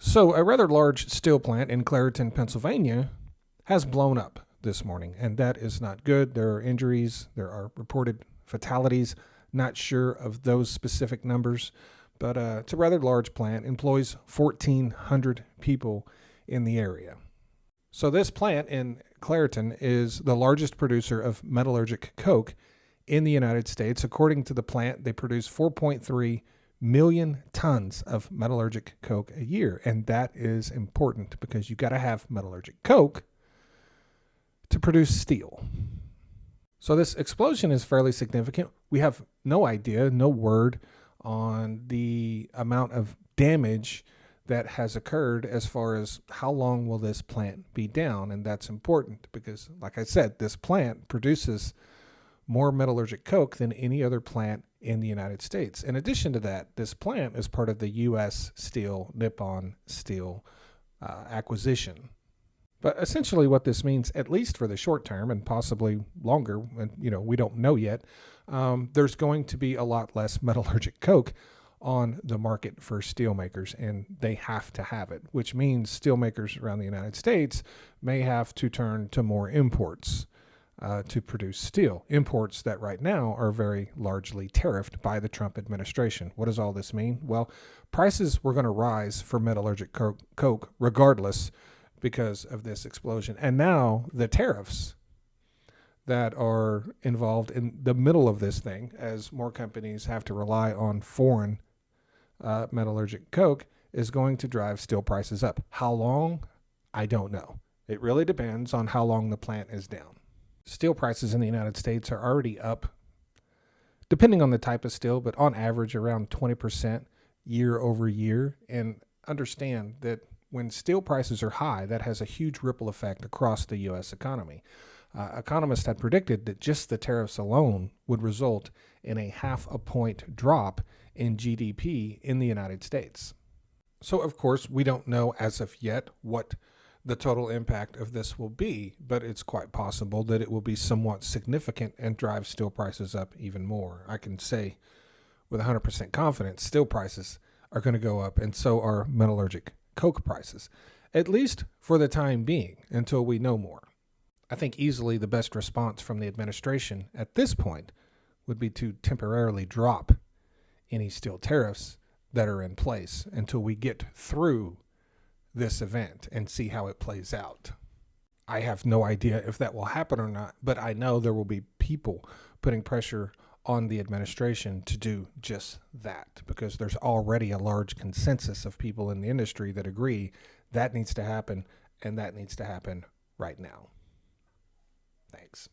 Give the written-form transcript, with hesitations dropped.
So, a rather large steel plant in Clairton, Pennsylvania, has blown up this morning, and that is not good. There are injuries, there are reported fatalities. Not sure of those specific numbers, but it's a rather large plant, employs 1,400 people in the area. So, this plant in Clairton is the largest producer of metallurgic coke in the United States. According to the plant, they produce 4.3 million tons of metallurgic coke a year. And that is important because you got to have metallurgic coke to produce steel. So this explosion is fairly significant. We have no idea, no word on the amount of damage that has occurred as far as how long will this plant be down. And that's important because, like I said, this plant produces more metallurgic coke than any other plant in the United States. In addition to that, this plant is part of the U.S. Steel, Nippon Steel acquisition. But essentially what this means, at least for the short term and possibly longer, and we don't know yet, there's going to be a lot less metallurgic coke on the market for steelmakers, and they have to have it, which means steelmakers around the United States may have to turn to more imports to produce steel. Imports that right now are very largely tariffed by the Trump administration. What does all this mean? Well, prices were going to rise for metallurgic coke regardless because of this explosion. And now the tariffs that are involved in the middle of this thing, as more companies have to rely on foreign metallurgic coke, is going to drive steel prices up. How long? I don't know. It really depends on how long the plant is down. Steel prices in the United States are already up, depending on the type of steel, but on average around 20% year over year. And understand that when steel prices are high, that has a huge ripple effect across the U.S. economy. Economists had predicted that just the tariffs alone would result in a 0.5 point drop in GDP in the United States. So, of course, we don't know as of yet what the total impact of this will be, but it's quite possible that it will be somewhat significant and drive steel prices up even more. I can say with 100% confidence, steel prices are going to go up, and so are metallurgic coke prices, at least for the time being, until we know more. I think easily the best response from the administration at this point would be to temporarily drop any steel tariffs that are in place until we get through this event and see how it plays out. I have no idea if that will happen or not, but I know there will be people putting pressure on the administration to do just that, because there's already a large consensus of people in the industry that agree that needs to happen, and that needs to happen right now. Thanks.